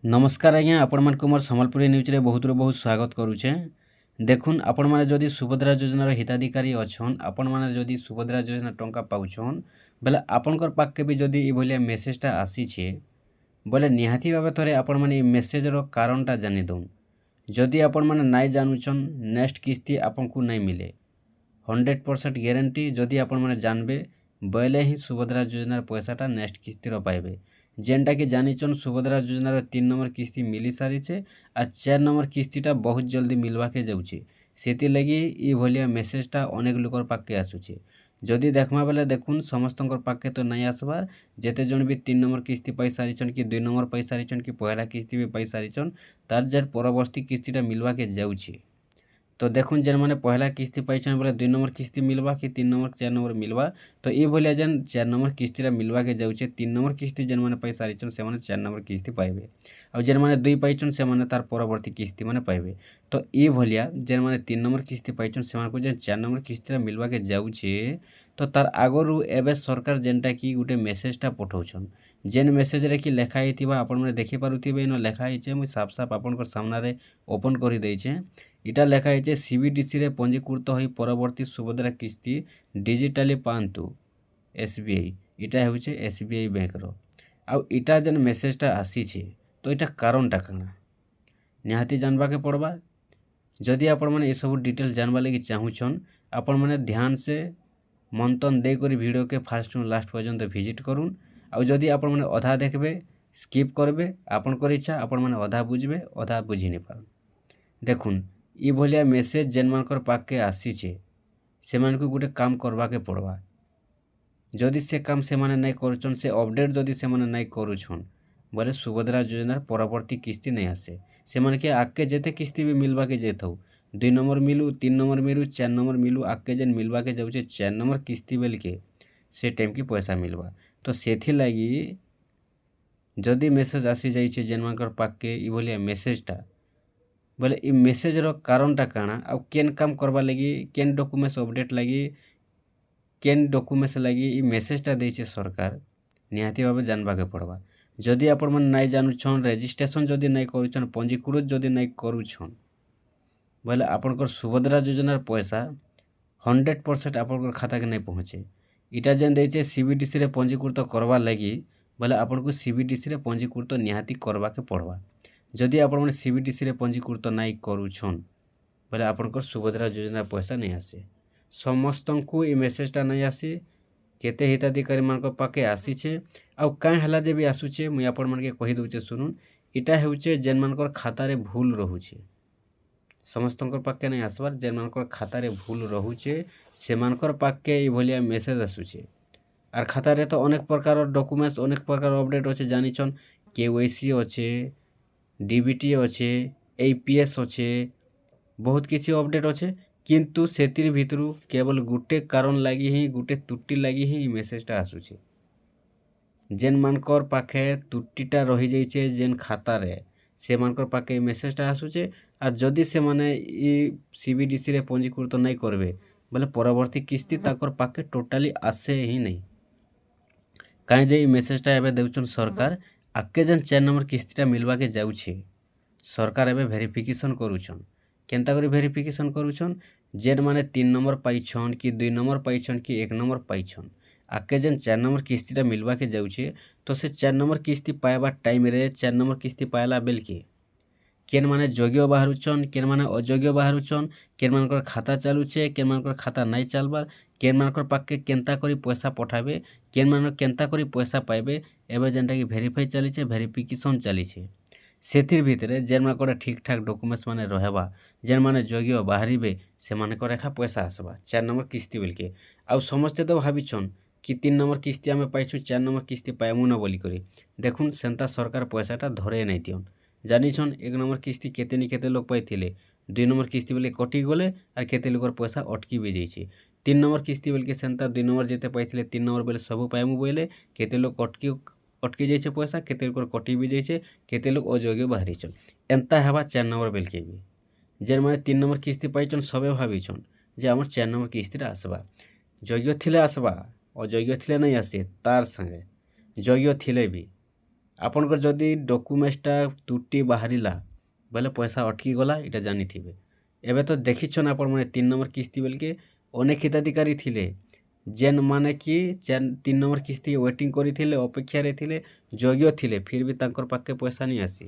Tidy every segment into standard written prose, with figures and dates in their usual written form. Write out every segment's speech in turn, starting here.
नमस्कार आज्ञा आपण मानक मोर सम्बलपुरी न्यूज रे बहुत स्वागत करुचे। देखुन आपण माने जदि सुभद्रा योजनार हिताधिकारी अछन, आपण माने जदि सुभद्रा योजना टंका पाउछन बेले आपणकर पाखे भी जदि ई भलिया मेसेजटा आसीछे बोले निहाती भाबे थरे आपण माने ई मेसेजर कारणटा जानि दउन। जदि आपण माने नाइ जानुछन नेक्स्ट किस्ती आपनकु नाइ मिले 100% ग्यारंटी जदि आपण माने जानबे बोले ही सुभद्रा योजनार पैसाटा नेक्स्ट किस्तीर पाइबे। जेनटा कि जानिछन सुभद्रा योजनार 3 नंबर किस्ती मिली सारिछे और 4 नंबर किस्तीटा बहुत जल्दी मिलवाके जाउछे। सेति लगी ई भलिया मेसेजटा अनेक लोकर पाखे आसुछे। जदि देखमा बेले देखुन समस्तंकर पाखे तो नाइ आसबार, जेते जण भी 3 नंबर किस्ती पाई सारिछन कि 2 नंबर पाई सारिछन कि पहला किस्ती भी पाई सारिछन तार जार परवर्ती किस्तीटा मिलवाके जाउछे। तो देखुन जेन माने पहला किस्ती पाइछन बोले 2 नंबर किस्ती मिलवा कि 3 नंबर 4 नंबर मिलवा, तो ये भलिया जेन 4 नंबर किस्तीटा मिलवा के जाउछे 3 नंबर किस्ती जेन माने पाई सारिछन से माने 4 नंबर किस्ती पाइबे और जेन माने 2 पाइछन से माने तार परवर्ती किस्ती माने पाइबे। तो ये भलिया जेन माने 3 नंबर किस्ती पाइछन से माने को जेन 4 नंबर किस्तीटा मिलवा के जाउछे तो तार आगरु एबे सरकार जेनटा कि गुटे मेसेजटा पठाउछन। जेन मेसेज रे कि लेखा हिथिबा आपण माने देखि पारुथिबे इन लेखा हिचे मुई साफ साफ आपनकर सामना ओपन करि देइछे। इटा लेखा है सीबीडीसी रे पंजीकृत होई परवर्ती सुभद्रा किस्ती डिजिटाली पांतु एसबीआई। इटा होचे एसबीआई बैंक रो आउ इटा जेन मेसेजटा आसी छे तो इटा कारणटा काना निहाती जानबा के पड़बा। जदि आपण माने ए सब डिटेल जानबा लगी चाहुछन आपण माने ध्यान से मंथन दे करी वीडियो के फास्ट टू लास्ट पर्यंत विजिट करूँ। आउ जदि आपण माने अधा देखबे स्किप करबे आपनकर इच्छा, आपण माने अधा बुझबे अधा बुझी नहीं पारन। देखुन ई भलिया मेसेज जेन मानकर पाखे आसीछे से मानकु गुटे काम करबा के पड़बा। जदि से काम से माने नहीं करूछन से अपडेट जदि से माने नहीं करूछन बोले सुभद्रा योजनार परवर्ती किस्ती नहीं आसे। से माने के आके जेते किस्ती भी मिलवा के जेथौ 2 नंबर मिलू 3 नंबर मिलू 4 नंबर मिलू आके जेन मिलवा के जाउछे 4 नंबर किस्ती बेल के से टाइम की पैसा मिलवा। तो सेथि लगी जदि मेसेज आसी जाइछे जेन मानकर पाखे ई भलिया मेसेजटा बोले ई मेसेज रो कारणटा काना आ केन काम करबा लगी केन डॉक्यूमेंट्स अपडेट लगी केन डॉक्यूमेंट्स लगी ई मेसेजटा देइछे सरकार निहाती भाबे जानबा के पड़बा। जदि आपण मन नाइ जानुछन रजिस्ट्रेशन जदि नाइ करूछन पंजीकृत जदि नाइ करूछन बोले आपनकर सुभद्रा योजनार पैसा 100% आपनकर खाता के नाइ पहुँचे। इटा जेन देइछे सीबीडीसी रे पंजीकृत करबा लगी बोले आपनको सीबीडीसी रे पंजीकृत निहाती करबा के पड़बा। जदि आपण माने सीबीडीसी रे पंजीकृत नाइ करूछन बोले आपनकर सुभद्रा योजना पैसा नहीं आसे। समस्तंकु ई मेसेजटा नहीं आसी केते हिताधिकारी मानक पाखे आसीछे आउ काई हला जे भी आसुछे मुई आपण मानके कहि दउछे सुनुन। इटा हेउछे जेन मानकर खाता रे भूल रहुछे समस्तंकर पाखे नहीं आसबार। जेन मानकर खाता रे भूल रहुछे से मानकर पाखे ई भलिया मेसेज आसुछे। आर खाता रे तो अनेक प्रकार डॉक्यूमेंट्स अनेक प्रकार अपडेट अच्छे जानिछन केवाईसी अच्छे डीबीटी अच्छे एपीएस अच्छे बहुत किसी अपडेट अच्छे किंतु सेतिर भितरु केवल गुटे कारण लगी ही गुटे त्रुटि लगी ही मेसेजटा आसुछे। जेन मानकर पाखे त्रुटिटा रही जाइछे जेन खाता रे से मानकर पाखे मेसेजटा आसुछे। और जदि से माने ई सीबीडीसी रे पंजीकृत नहीं करबे बोले परवर्ती किस्ती ताकर पाखे टोटाली आसे ही नहीं। काहे जे ई मेसेजटा एबे देउछन सरकार आके जेन 4 नंबर किस्तीटा मिलवा के जाउछे सरकार एबे वेरिफिकेशन करूछन। केनता करी वेरिफिकेशन करूछन जेन माने 3 नंबर पाइछन कि 2 नंबर पाइछन कि 1 नंबर पाइछन आके जेन 4 नंबर किस्तीटा मिलवा के जाउछे तो से 4 नंबर किस्ती पाइबा टाइम रे 4 नंबर किस्ती पाइला बेल के केन माने योग्य बाहरुछन केन माने अयोग्य बाहरुछन केन मानकर खाता चालुछे केन मानकर खाता नाइ चालबार केन मानकर पाखे केनता करी पैसा पठाबे केन मानकर केनता करी पैसा पाइबे एबे जेनटा कि वेरीफाई चलीछे वेरिफिकेशन चलीछे। सेथिर भितरे जेन मानकर ठीक ठाक डॉक्यूमेंट्स माने रहबा जेन माने योग्य बाहरिबे से मानकर एखा पैसा आसबा 4 नंबर किस्ती बेल के। आउ समस्ते तो भाबिछन कि 3 नंबर किस्ती आमे पाइछु 4 नंबर किस्ती पाइमु न बोली करी। देखुन सेंता सरकार पैसाटा धरे नहीं दियन जानिछन 1 नंबर किस्ती केते नि केते लोग पाइथिले 2 नंबर किस्ती बेले कटि गले और केते लोगर पैसा अटकी भी जाइछे। 3 नंबर किस्ती बेल के सेंता 2 नंबर जेते पाइथिले 3 नंबर बेले सब पाइमु बोले केते लोग अटकी जाइछे पैसा केते लोगर कटि भी जाइछे केते लोग अयोग्य बाहरिछन। एंता हेबा 4 नंबर बेल के भी जेन माने 3 नंबर किस्ती पाइछन सबे भाबिछन जे हमर 4 नंबर किस्तीटा आसबा। योग्य थिले आसबा अयोग्य थिले नहीं आसे तार संगे योग्य थिले भी ଆପଣଙ୍କର ଯଦି ଡକୁମେଣ୍ଟଟା ତ୍ରୁଟି ବାହାରିଲା ବୋଲେ ପଇସା ଅଟକି ଗଲା ଏଇଟା ଜାଣିଥିବେ। ଏବେ ତ ଦେଖିଛନ୍ ଆପଣମାନେ 3 ନମ୍ବର କିସ୍ତି ବେଲକେ ଅନେକ ହିତାଧିକାରୀ ଥିଲେ ଯେନ୍ ମାନେ କି 3 ନମ୍ବର କିସ୍ତି ୱେଟିଂ କରିଥିଲେ, ଅପେକ୍ଷାରେ ଥିଲେ, ଯୋଗ୍ୟ ଥିଲେ, ଫିର୍ ବି ତାଙ୍କର ପାଖେ ପଇସା ନି ଆସି।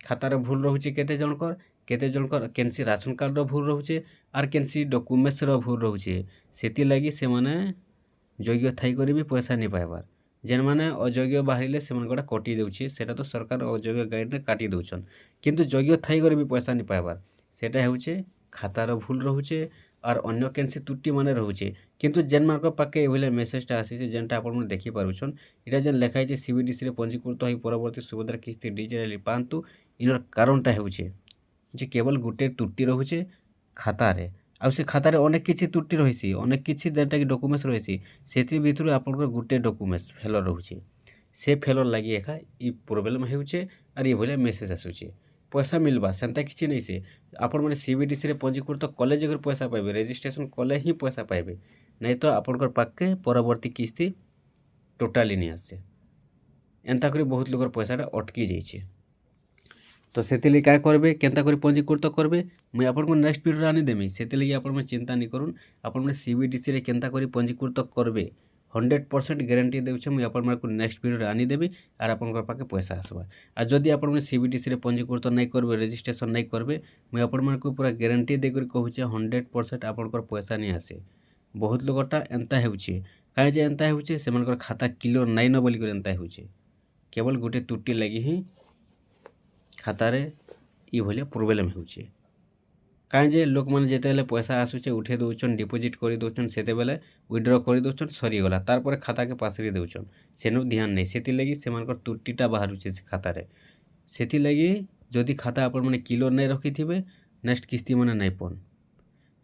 ଖାତାର ଭୁଲ ରହୁଛି କେତେ ଜଣଙ୍କର କେନ୍ସି ରାସନ କାର୍ଡ଼ର ଭୁଲ ରହୁଛେ ଆର୍ କେନ୍ସି ଡକୁମେଣ୍ଟସର ଭୁଲ ରହୁଛେ। ସେଥିଲାଗି ସେମାନେ ଯୋଗ୍ୟ ଥାଇକରି ବି ପଇସା ନେଇ ପାଇବାର୍। ଯେନ୍ମାନେ ଅଯୋଗ୍ୟ ବାହାରିଲେ ସେମାନଙ୍କଟା କଟି ଦେଉଛେ, ସେଟା ତ ସରକାର ଅଯୋଗ୍ୟ ଗାଇଡ଼ରେ କାଟି ଦେଉଛନ୍, କିନ୍ତୁ ଯୋଗ୍ୟ ଥାଇକରି ବି ପଇସା ନେଇ ପାଇବାର୍। ସେଟା ହେଉଛେ ଖାତାର ଭୁଲ ରହୁଛେ ଆର୍ ଅନ୍ୟ କେନ୍ସି ତ୍ରୁଟି ମାନେ ରହୁଛେ। କିନ୍ତୁ ଯେନ୍ମାନଙ୍କ ପାଖେ ଏଭଳିଆ ମେସେଜଟା ଆସିছে ଯେନ୍ଟା ଆପଣମାନେ ଦେଖିପାରୁଛନ୍, ଏଇଟା ଯେନ୍ ଲେଖା ହେଇଛି CBDCରେ ପଞ୍ଜୀକୃତ ହୋଇ ପରବର୍ତ୍ତୀ ସୁଭଦ୍ରା କିସ୍ତି ଡିଜିଟାଲି ପାଆନ୍ତୁ। ଇନର କାରଣଟା ହେଉଛେ ଯେ କେବଳ ଗୋଟେ ତ୍ରୁଟି ରହୁଛେ ଖାତାରେ, ଆଉ ସେ ଖାତାରେ ଅନେକ କିଛି ତ୍ରୁଟି ରହିଛି, ଅନେକ କିଛି ଯେନ୍ଟାକି ଡକୁମେଣ୍ଟସ୍ ରହିଛି। ସେଥି ଭିତରୁ ଆପଣଙ୍କର ଗୋଟେ ଡକୁମେଣ୍ଟସ୍ ଫେଲର୍ ରହୁଛେ। ସେ ଫେଲର୍ ଲାଗି ଏକା ଇ ପ୍ରୋବ୍ଲେମ୍ ହେଉଛେ ଆର୍ ଏଭଳିଆ ମେସେଜ୍ ଆସୁଛେ। ପଇସା ମିଲ୍ବା ସେନ୍ତା କିଛି ନାଇଁ। ସେ ଆପଣମାନେ CBDCରେ ପଞ୍ଜୀକୃତ କଲେ ଯାଇକରି ପଇସା ପାଇବେ, ରେଜିଷ୍ଟ୍ରେସନ୍ କଲେ ହିଁ ପଇସା ପାଇବେ, ନାଇଁ ତ ଆପଣଙ୍କର ପାଖକେ ପରବର୍ତ୍ତୀ କିସ୍ତି ଟୋଟାଲି ନି ଆସେ। ଏନ୍ତା କରି ବହୁତ ଲୋକର ପଇସାଟା ଅଟକି ଯାଇଛେ। ତ ସେଥିଲାଗି କାଁ করবে, কেନ୍তা করে পঞ্জীকৃত করবে, মুই আপনার নেক্সট ভিডিওরে আনিদেমি। ସେଥିଲାଗି ଆପଣମାନେ ଚିନ୍ତା ନି କରୁନ୍। ଆପଣମାନେ CBDCରେ କେନ୍ତା କରି ପଞ୍ଜୀକୃତ করবে 100% ଗ୍ୟାରେଣ୍ଟି ଦେଉଛେ। ମୁଇଁ ଆପଣମାନଙ୍କୁ ନେକ୍ସଟ ଭିଡ଼ିଓରେ ଆନିଦେବି ଆର୍ ଆପଣଙ୍କର ପାଖେ ପଇସା ଆସବା। আর যদি ଆପଣମାନେ CBDCରେ ପଞ୍ଜୀକୃତ ନାଇଁ করবে, ରେଜିଷ୍ଟ୍ରେସନ୍ ନାଇଁ করবে, ମୁଇଁ ଆପଣମାନଙ୍କୁ ପୁରା ଗ୍ୟାରେଣ୍ଟି ଦେଇକରି କହୁଛେ 100% ଆପଣଙ୍କର ପଇସା ନି ଆସେ। ବହୁତ ଲୋକଟା ଏନ୍ତା ହେଉଛେ। କାହିଁ ଯେ ଏନ୍ତା ହେଉଛେ, ସେମାନଙ୍କର ଖାତା କ୍ଲିୟର ନାଇଁ ନ ବୋଲିକରି ଏନ୍ତା ହେଉଛେ। କେବଳ ଗୋଟେ ତ୍ରୁଟି ଲାଗି ହିଁ ଖାତାରେ ଇଭଳିଆ ପ୍ରୋବ୍ଲେମ୍ ହେଉଛେ। କାହିଁ ଯେ ଲୋକମାନେ ଯେତେବେଲେ ପଇସା ଆସୁଛେ ଉଠେଇ ଦେଉଛନ୍, ଡିପୋଜିଟ୍ କରି ଦେଉଛନ୍, ସେତେବେଲେ ୱିଡ୍ର କରି ଦେଉଛନ୍, ସରିଗଲା, ତାରପରେ ଖାତାକେ ପାସରି ଦେଉଛନ୍, ସେନୁ ଧ୍ୟାନ ନାହିଁ। ସେଥିଲାଗି ସେମାନଙ୍କର ତ୍ରୁଟିଟା ବାହାରୁଛେ ସେ ଖାତାରେ। ସେଥିଲାଗି ଯଦି ଖାତା ଆପଣମାନେ କ୍ଲିୟର ନାଇଁ ରଖିଥିବେ, ନେକ୍ସଟ କିସ୍ତି ମାନେ ନାଇଁ ପନ୍।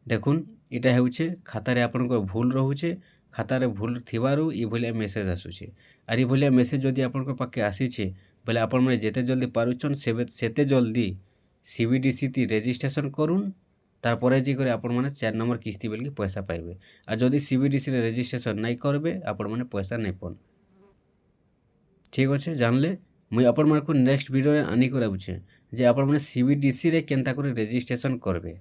ଦେଖୁନ୍ ଏଇଟା ହେଉଛେ ଖାତାରେ ଆପଣଙ୍କର ଭୁଲ ରହୁଛେ। ଖାତାରେ ଭୁଲ ଥିବାରୁ ଏଭଳିଆ ମେସେଜ ଆସୁଛେ। ଆର୍ ଏଭଳିଆ ମେସେଜ ଯଦି ଆପଣଙ୍କ ପାଖେ ଆସିଛେ ବୋଲେ ଆପଣମାନେ ଯେତେ ଜଲ୍ଦି ପାରୁଛନ୍ ସେତେ ଜଲ୍ଦି CBDC ରେଜିଷ୍ଟ୍ରେସନ୍ କରୁନ୍। ତାରପରେ ଯାଇକରି ଆପଣମାନେ 4 ନମ୍ବର କିସ୍ତି ବେଲକି ପଇସା ପାଇବେ। আর যদি CBDCରେ ରେଜିଷ୍ଟ୍ରେସନ୍ ନାଇଁ করবে, ଆପଣମାନେ ପଇସା ନାଇଁ ପନ୍। ঠিক ଅଛେ, ଜାଣିଲେ। ମୁଇଁ ଆପଣମାନଙ୍କୁ ନେକ୍ସଟ ଭିଡ଼ିଓରେ ଆନିକରି ଆଉଛେ ଯେ ଆପଣମାନେ CBDCରେ କେନ୍ତା করে ରେଜିଷ୍ଟ୍ରେସନ୍ করবে।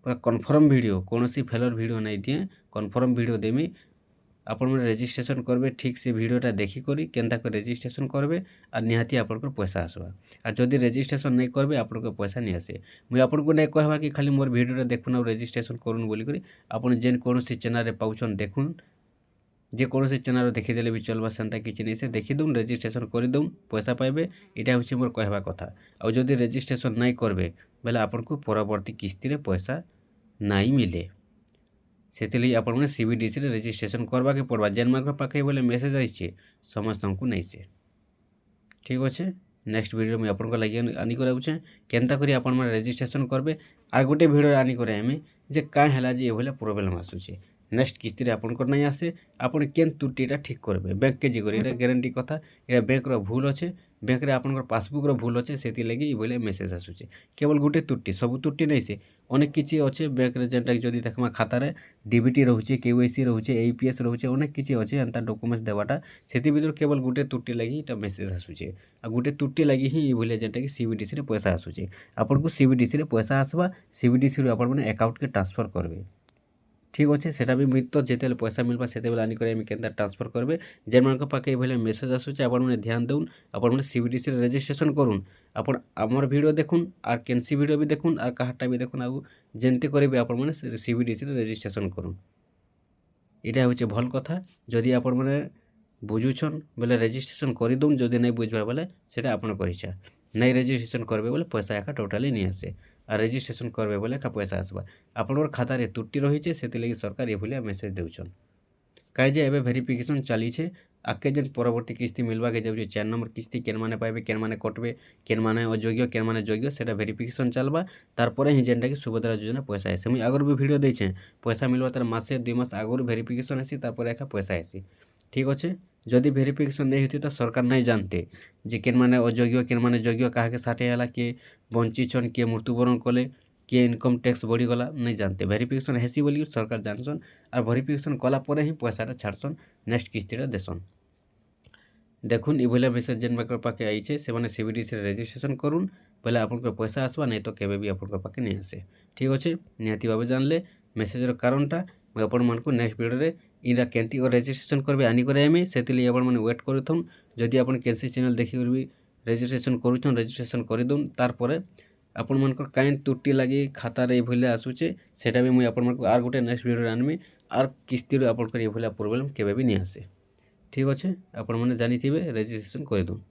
ପୁରା କନଫର୍ମ ଭିଡ଼ିଓ, କୌଣସି ଫେଲର୍ ଭିଡ଼ିଓ ନାଇଁ ଦିଏ, କନଫର୍ମ ଭିଡ଼ିଓ ଦେମି। ଆପଣମାନେ ରେଜିଷ୍ଟ୍ରେସନ୍ করবে, ঠিক ସେ ଭିଡ଼ିଓଟା ଦେଖିକରି କେନ୍ତା করে ରେଜିଷ୍ଟ୍ରେସନ୍ করবে আর ନିହାତି ଆପଣଙ୍କର ପଇସା ଆସବା। আর ଯଦି ରେଜିଷ୍ଟ୍ରେସନ୍ ନାଇଁ করবে, ଆପଣଙ୍କ ପଇସା ନି ଆସେ। ମୁଇଁ ଆପଣଙ୍କୁ ନାଇଁ କହିବା କି ଖାଲି মোর ভিডিওটা দেখুন আর রেজিস্ট্রেশন করুন বলিকরি। আপন যেন কৌশি চ্যানেলে পাউছন দেখুন, যে কৌশি চ্যানেল দেখিদেলে বি চলবা, সেন্তা কিছু নেই। সে দেখিদউন, রেজিস্ট্রেসন করিদউন, পয়সা পাইবে। এটা হচ্ছে মোর কহবা কথা। আর যদি রেজিস্ট্রেসন নাই করবে বেলে আপনার পরবর্তী কিস্তিরে পয়সা নাই মিলে। ସେଥିଲାଗି ଆପଣମାନେ CBDCରେ ରେଜିଷ୍ଟ୍ରେସନ୍ କରବାକେ ପଡ଼ବା। ଯେନ୍ମାନଙ୍କ ପାଖେ ବୋଲେ ମେସେଜ୍ ଆସିଛେ ସମସ୍ତଙ୍କୁ ନାଇଁସେ। ଠିକ୍ ଅଛେ, ନେକ୍ସଟ ଭିଡ଼ିଓ ମୁଇଁ ଆପଣଙ୍କ ଲାଗି ଆନିକରି ଆଉଛେ କେନ୍ତା କରି ଆପଣମାନେ ରେଜିଷ୍ଟ୍ରେସନ୍ କରବେ। আর ଗୋଟେ ଭିଡ଼ିଓରେ ଆନିକରି ଆଇମି ଯେ କାଁ ହେଲା ଯେ ଏଭଳିଆ ପ୍ରୋବ୍ଲେମ୍ ଆସୁଛେ। ନେକ୍ସଟ କିସ୍ତିରେ ଆପଣଙ୍କର ନାଇଁ ଆସେ, ଆପଣ କେନ୍ ତ୍ରୁଟିଟା ଠିକ୍ করবে। ব্যাঙ্ককে যাইকরি, এটা গ্যারেন্টি কথা। এটা ব্যাঙ্কর ভুল অছে, ব্যাঙ্করে আপনার পাসবুকর ভুল অছে, ସେଥିଲାଗି ଏଭଳିଆ মেসেজ আসুছে। কেবল গোটে ত্রুটি, ସବୁ ত্রুটি নাইসে, অনেক কিছু অছে ব্যাঙ্করে। যেটা যদি দেখমা খাতারে DBT রହୁছে, KYC রହୁছে, APS রହୁছে, অনেক কিছু অছে এন্তা ডকুমেন্টস দেওয়াটা। সেতি ভিতরে কেবল গোটে ত্রুটি লাগি এটা মেসেজ আসুছে। আর গোটে ত্রুটি লাগি হি এভলিয়া যেটাকি CBDCরে পয়সা আসুছে। আপনার CBDCরে পয়সা আসবা, CBDCরে আপনার অ্যাকাউন্টকে ট্রান্সফর করবে। ঠিক আছে, সেটা বি মুই তো যেতেবেলে পয়সা মিলবা সেতেবেলে আনিকরি আমি কেন্তা ট্রান্সফর করবে। যেମାନଙ୍କ পাখে এভলিয়া মেসেজ আসুছে আপনার ধ্যান দেউন, আপনার CBDCরে রেজিস্ট্রেসন করুন। আপনার আমার ভিডিও দেখুন আর কেনসি ভিডিও বি দেখুন আর কাহারটা বি দেখুন, আর যেমতি করবে আপনার CBDCরে রেজিস্ট্রেসন করুন। এটা হচ্ছে ভাল কথা। যদি আপনার বুঝুছন বলে রেজিস্ট্রেসন করে দউন, যদি নাই বুঝবার বলে সেটা আপনার ইচ্ছা। নাই রেজিস্ট্রেসন করবে বলে পয়সা একা টোটালি নিয়ে আসে, আর রেজিস্ট্রেসন করবে বলে একা পয়সা আসবা। আপনার খাতারে ত্রুটি রয়েছে, ସେଥିଲାଗି সরকার এভলিয়া মেসেজ দেউছন। কাই যে এবে ভেরিফিকেশন চালিছে। আগে যেন পরবর্তী কিস্তি মিলবাকে যাচ্ছে 4 নম্বর কিস্তি কেন মানে পাইবে, কেন মানে কটবে, কেন মানে অযোগ্য, কেন মানে যোগ্য, সেটা ভেরিফিকেশন চালবা। তারপরে হি যেনটাকি সুভদ্রা যোজনা পয়সা আসে। মুই আগর বি ভিডিও দিয়েছে, পয়সা মিলবা তার মাসে 2 মাস আগর ভেরিফিকেশন আসি, তারপরে একা পয়সা আসি। ঠিক আছে, যদি ভেরিফিকেশন নেই হইতে তো সরকার নাই জানতে যে কেন মানে অযোগ্য, কেন মানে যোগ্য, কাহাকে 60 ହେଲା, কিଏ বঞ্চিছন, কিଏ মৃত্যুবরণ কলে, কিଏ ইনকম ট্যাক্স বড়িগলা, নাই জানতে। ভেরিফিকেশন হেসি বলি সরকার জানছন। আর ভেরিফিকেশন কলা পরে হি পয়সাটা ছাড়ছন, নেক্সট কিস্তিটা দেসন। দেখুন এভাবে মেসেজ যেনମାନଙ୍କର ପାଖେ ଆଇଛେ ସେମାନେ CBDCରେ ରେଜିଷ୍ଟ୍ରେସନ୍ କରୁନ୍ ବୋଲେ ଆପଣଙ୍କର ପଇସା ଆସବା ନାଇଁ ତ କେବେ ବି ଆପଣଙ୍କର ପାଖେ ନେଇ ଆସେ। ଠିକ୍ ଅଛେ, ନିହାତି ଭାବେ ଜାଣିଲେ ମେସେଜର କାରଣଟା ମୁଁ ଆପଣମାନଙ୍କୁ ନେକ୍ସଟ ଭିଡ଼ିଓରେ ଇଟା କେମିତି ରେଜିଷ୍ଟ୍ରେସନ୍ କରିବେ ଆନିକରି ଆଇମି ସେଥିଲାଗି ଆପଣମାନେ ୱେଟ୍ କରୁଥୁନ୍। ଯଦି ଆପଣ କେନ୍ସି ଚ୍ୟାନେଲ୍ ଦେଖିକରି ବି ରେଜିଷ୍ଟ୍ରେସନ୍ କରୁଛନ୍ ରେଜିଷ୍ଟ୍ରେସନ୍ କରିଦଉନ୍। ତାରପରେ ଆପଣମାନଙ୍କର କାଇଁ ତ୍ରୁଟି ଲାଗି ଖାତାରେ ଏଭଳିଆ ଆସୁଛେ ସେଟା ବି ମୁଇଁ ଆପଣମାନଙ୍କୁ ଆର୍ ଗୋଟେ ନେକ୍ସଟ ଭିଡ଼ିଓରେ ଆନମି। ଆର୍ କିସ୍ତିରୁ ଆପଣଙ୍କର ଏଭଳିଆ ପ୍ରୋବ୍ଲେମ୍ କେବେ ବି ନେଇ ଆସେ। ଠିକ୍ ଅଛେ, ଆପଣମାନେ ଜାଣିଥିବେ ରେଜିଷ୍ଟ୍ରେସନ୍ କରିଦଉନ୍।